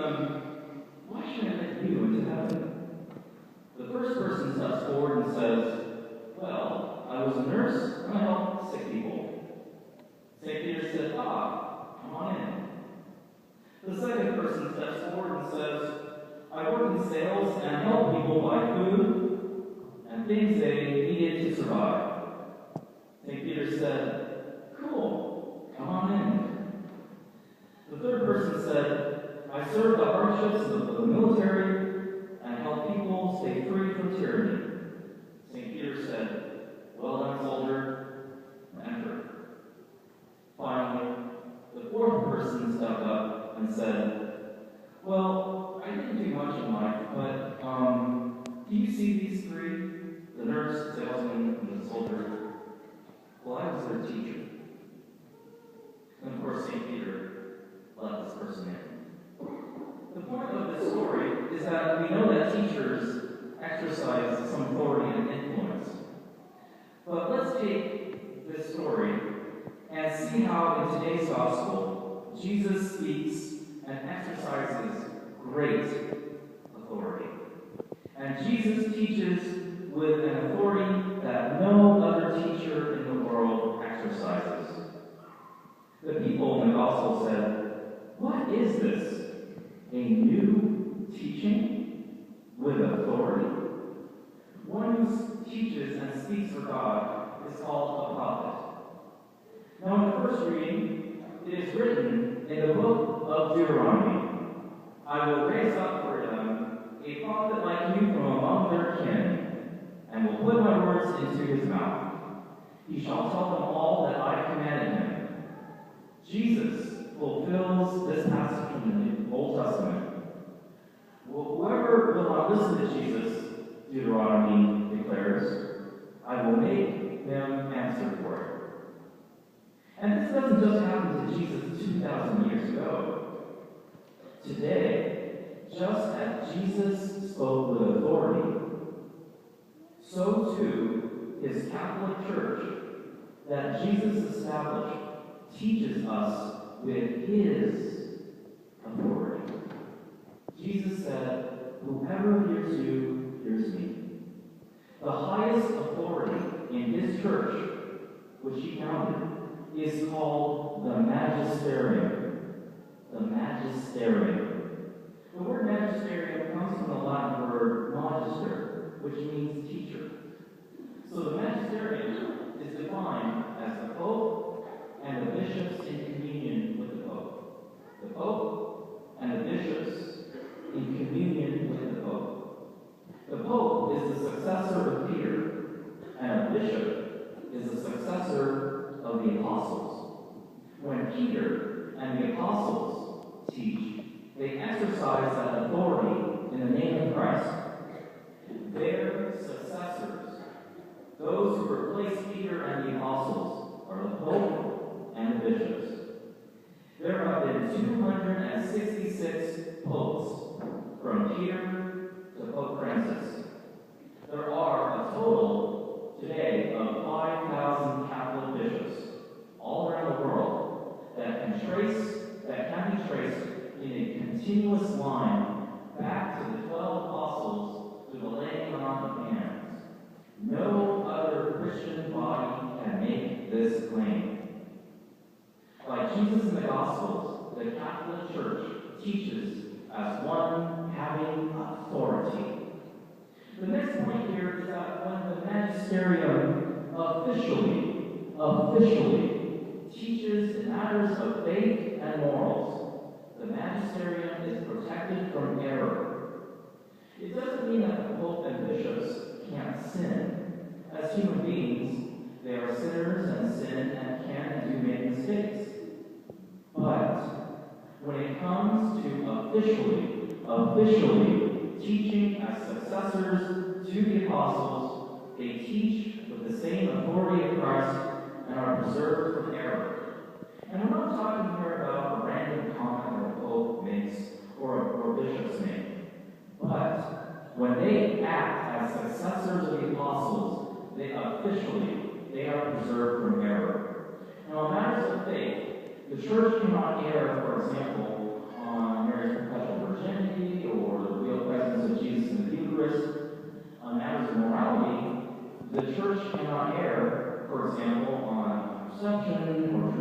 them, why should I let you into heaven? The first person steps forward and says, well, I was a nurse and I helped sick people. St. Peter said, come on in. The second person steps forward and says, I work in sales and help people buy food and things they needed to survive. St. Peter said, cool, come on in. The third person said, I serve the hardships of the military and help people stay free from tyranny. St. Peter said, well done, soldier, enter. Finally, the fourth person stepped up and said, well, I didn't do much in life, but do you see these three? The nurse, the salesman, and the soldier. Well, I was their teacher. And of course, St. Peter let this person in. The point of this story is that we know that teachers exercise some authority and influence. But let's take this story and see how in today's gospel, Jesus speaks and exercises great authority. And Jesus teaches with an authority that no other teacher in the world exercises. The people in the gospel said, what is this? A new teaching with authority? One who teaches and speaks for God is called a prophet. Now in the first reading, it is written in the book of Deuteronomy, I will raise up for them a prophet like you from among their kin, and will put my words into his mouth. He shall tell them all that I commanded him. Jesus fulfills this passage from the Old Testament. Well, whoever will not listen to Jesus, Deuteronomy declares, I will make them answer for it. And this doesn't just happen to Jesus 2,000 years ago. Today, just as Jesus spoke with authority, so too his Catholic Church that Jesus established teaches us with his authority. Jesus said, whoever hears you, hears me. The highest authority in his church, which he founded, is called the Magisterium. The Magisterium. The word magisterium comes from the Latin word magister, which means teacher. So the magisterium is defined as the Pope and the bishops in communion with the Pope. The Pope and the bishops in communion with the Pope. The Pope is the successor of Peter, and a bishop is the successor of the apostles. When Peter and the apostles teach, they exercise that authority in the name of Christ. Their successors, those who replace Peter and the apostles, are the Pope and the bishops. There have been 266 popes, from Peter to Pope Francis. There are a total today of 5,000 Catholic bishops all around the world that can be traced in a continuous line back to the 12 apostles to the laying on of hands. No other Christian body can make this claim. Like Jesus in the Gospels, the Catholic Church teaches as one having authority. The next point here is that when the Magisterium officially teaches matters of faith and morals, the Magisterium is protected from error. It doesn't mean that the Pope and bishops can't sin. As human beings, they are sinners and sin and can and do make mistakes. But when it comes to officially teaching as successors to the apostles, they teach with the same authority of Christ and are preserved from error. And we're not talking here about a random comment that a pope makes or bishops make. But when they act as successors of the apostles, they are preserved from error. Now, in matters of faith, the church cannot err, for example, on Mary's perpetual virginity. church cannot err, for example, on perception or